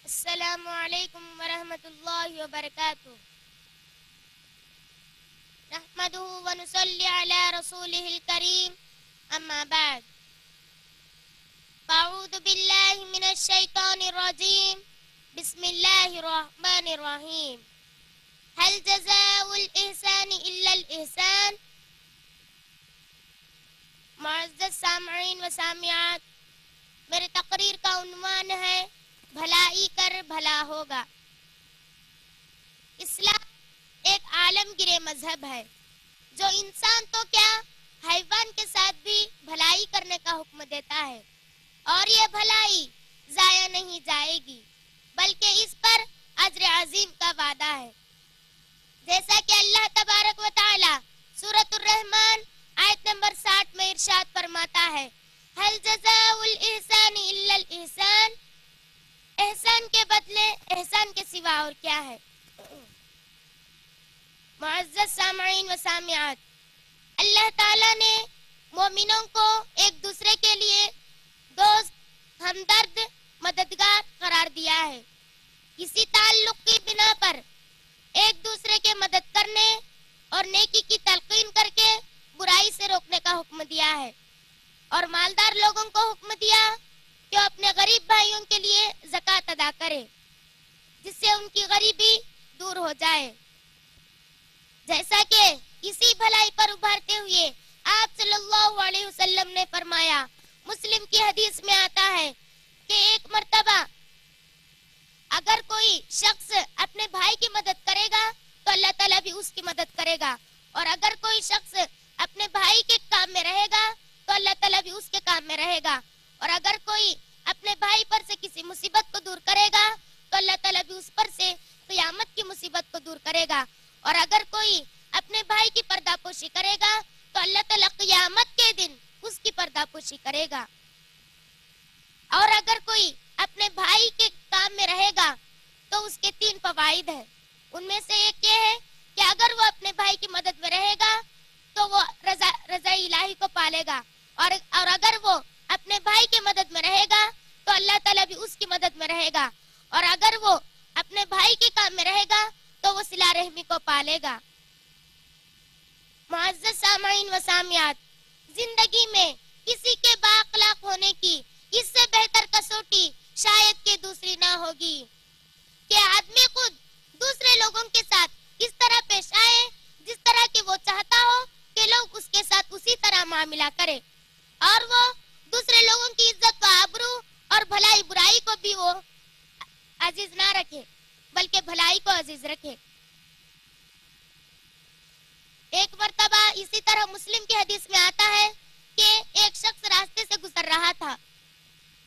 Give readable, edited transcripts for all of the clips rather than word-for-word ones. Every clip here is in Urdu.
السلام علیکم ورحمۃ اللہ وبرکاتہ. نحمدہ ونصلی علی رسولہ الکریم. اما بعد. اعوذ باللہ من الشیطان الرجیم. بسم اللہ الرحمن الرحیم. هل جزاء الاحسان الا الاحسان. معزز سامعین و سامعات، میرے تقریر کا عنوان ہے بھلائی کر بھلا ہوگا. اسلام ایک عالمگیر مذہب ہے جو انسان تو کیا حیوان کے ساتھ بھی بھلائی کرنے کا حکم دیتا ہے، اور یہ بھلائی ضائع نہیں جائے گی بلکہ اس پر اجر عظیم کا وعدہ ہے. جیسا کہ اللہ تبارک و تعالی سورۃ الرحمن آیت نمبر 60 میں ارشاد فرماتا ہے، هل جزاء الاحسان الا الاحسان. احسان کے بدلے احسان کے سوا اور کیا ہے؟ معزز سامعین و سامعات، اللہ تعالیٰ نے مومنوں کو ایک دوسرے کے لیے دوست، ہمدرد، مددگار قرار دیا ہے. اسی تعلق کی بنا پر ایک دوسرے کے مدد کرنے اور نیکی کی تلقین کر کے برائی سے روکنے کا حکم دیا ہے، اور مالدار لوگوں کو حکم دیا کہ وہ اپنے غریب بھائیوں کے لیے زکوٰۃ ادا کرے جس سے ان کی غریبی دور ہو جائے. جیسا کہ اسی بھلائی پر ابھارتے ہوئے آپ صلی اللہ علیہ وسلم نے فرمایا، مسلم کی حدیث میں آتا ہے کہ ایک مرتبہ اگر کوئی شخص اپنے بھائی کی مدد کرے گا تو اللہ تعالیٰ بھی اس کی مدد کرے گا، اور اگر کوئی شخص اپنے بھائی کے کام میں رہے گا تو اللہ تعالیٰ بھی اس کے کام میں رہے گا، اور اگر کوئی اپنے بھائی پر سے کسی مصیبت کو دور کرے گا تو اللہ تعالیٰ بھی اس پر سے قیامت کی مصیبت کو دور کرے گا، اور اگر کوئی اپنے بھائی کی پردہ پوشی کرے گا تو اللہ تعالیٰ قیامت کے دن اس کی پردہ پوشی کرے گا. اور اگر کوئی اپنے بھائی کے کام میں رہے گا تو اس کے 3 فوائد ہیں. ان میں سے ایک یہ ہے کہ اگر وہ اپنے بھائی کی مدد میں رہے گا تو وہ رضا الہی کو پالے گا، اور اگر وہ اپنے بھائی کی مدد میں رہے گا تو اللہ تعالیٰ بھی اس کی مدد میں رہے گا، اور اگر وہ اپنے بھائی کے کام میں رہے گا تو وہ صلہ رحمی کو پالے گا. معزز سامعین و سامعات، زندگی میں کسی کے بااخلاق ہونے کی اس سے بہتر کسوٹی شاید کہ دوسری نہ ہوگی کہ آدمی خود دوسرے لوگوں کے ساتھ اس طرح پیش آئے جس طرح کہ وہ چاہتا ہو کہ لوگ اس کے ساتھ اسی طرح معاملہ کرے، اور وہ دوسرے لوگوں کی عزت و آبرو اور بھلائی برائی کو بھی وہ عزیز نہ رکھے بلکہ بھلائی کو عزیز رکھے. ایک مرتبہ اسی طرح مسلم کی حدیث میں آتا ہے کہ ایک شخص راستے سے گزر رہا تھا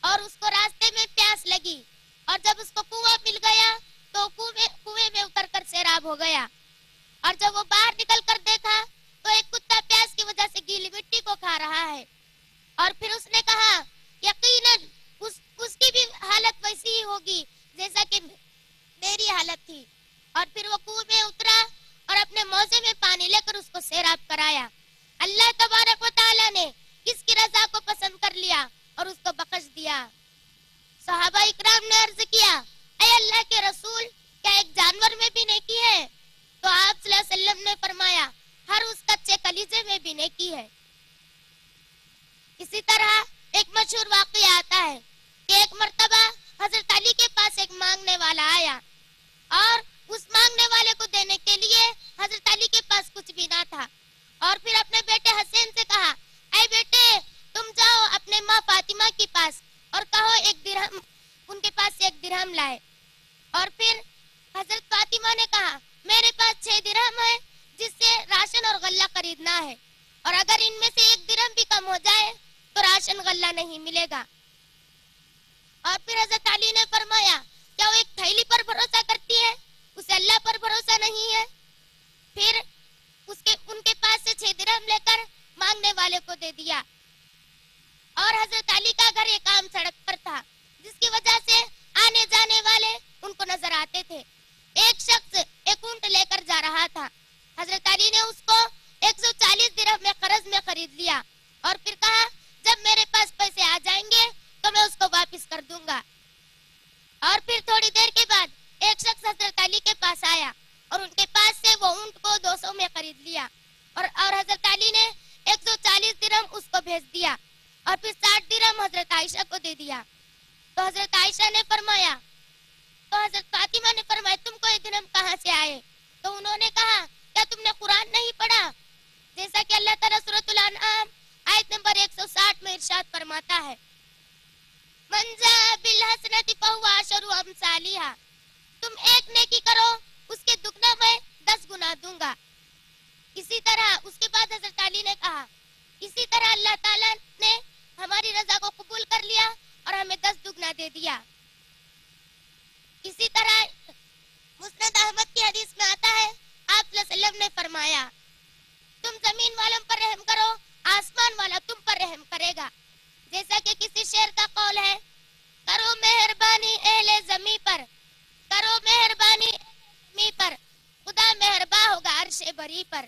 اور اس کو راستے میں پیاس لگی، اور جب اس کو کنواں مل گیا تو کنویں میں اتر کر سیراب ہو گیا، اور جب وہ باہر نکل کر دیکھا تو ایک کتا پیاس کی وجہ سے گیلی مٹی کو کھا رہا ہے، اور پھر اس نے کہا یقیناً اس کی بھی حالت ویسی ہی ہوگی جیسا کہ میری حالت تھی. اور پھر وہ کنویں میں اترا اور اپنے موزے میں پانی لے کر اس کو سیراب کرایا. اللہ تبارک و تعالیٰ نے اس کی رضا کو پسند کر لیا اور اس کو بخش دیا. صحابہ اکرام نے عرض کیا، اے اللہ کے رسول، کیا ایک جانور میں بھی نیکی ہے؟ تو آپ صلی اللہ علیہ وسلم نے فرمایا، ہر اس کچے کلیجے میں بھی نیکی ہے. اسی طرح ایک مشہور واقعہ آتا ہے کہ ایک مرتبہ حضرت علی کے پاس ایک مانگنے والا آیا، اور اس مانگنے والے کو دینے کے لیے حضرت علی کے پاس کچھ بھی نہ تھا، اور پھر اپنے بیٹے حسین سے کہا، اے بیٹے، تم جاؤ اپنے ماں فاطمہ کے پاس اور کہو 1 درہم، ان کے پاس سے 1 درہم لائے. اور پھر حضرت فاطمہ نے کہا، میرے پاس 6 درہم ہے جس سے راشن اور غلہ خریدنا ہے، اور اگر ان میں سے 1 درہم بھی کم ہو جائے تو راشن غلہ نہیں ملے گا. اور پھر حضرت علی نے فرمایا، کیا وہ ایک تھیلی پر بھروسہ کرتی ہے، اسے اللہ پر بھروسہ نہیں ہے؟ پھر ان کے پاس سے 6 درہم لے کر مانگنے والے کو دے دیا. اور حضرت علی کا گھر ایک عام سڑک پر تھا جس کی وجہ سے آنے جانے والے ان کو نظر آتے تھے. ایک شخص ایک اونٹ لے کر جا رہا تھا. حضرت علی نے اس کو 140 درہم میں قرض میں خرید لیا، اور پھر کہا، جب میرے پاس پیسے آ جائیں گے تو میں اس کو واپس کر دوں گا. اور پھر تھوڑی دیر کے بعد ایک شخص حضرت علی کے پاس آیا اور ان کے پاس سے وہ اونٹ کو 200 میں خرید لیا اور حضرت علی نے 140 درہم اس کو بھیج دیا اور پھر 60 درہم حضرت عائشہ کو دے دیا. تو حضرت عائشہ نے فرمایا تو حضرت فاطمہ نے فرمایا تم کو یہ درہم کہاں سے آئے؟ تو انہوں نے کہا کیا تم نے قرآن نہیں پڑھا؟ جیسا کہ اللہ تعالیٰ سورۃ الانعام آیت نمبر 160 میں ارشاد فرماتا ہے من جاء بالحسنۃ فہو عشر امثالھا، تم ایک نیکی کرو اس کے دگنا میں 10 گنا دوں گا. اسی طرح اس کے بعد حضرت علی نے کہا اسی طرح اللہ تعالیٰ نے ہماری رضا کو قبول کر لیا اور ہمیں 10 دگنا دے دیا. اسی طرح مسند احمد کی حدیث میں آتا ہے آپ صلی اللہ علیہ وسلم نے فرمایا تم زمین والوں پر رحم کرو آسمان والا تم پر رحم کرے گا. جیسا کہ کسی شعر کا قول ہے کرو مہربانی اہل زمین پر، کرو مہربانی اہل زمین پر، خدا مہربان ہوگا عرش بری پر.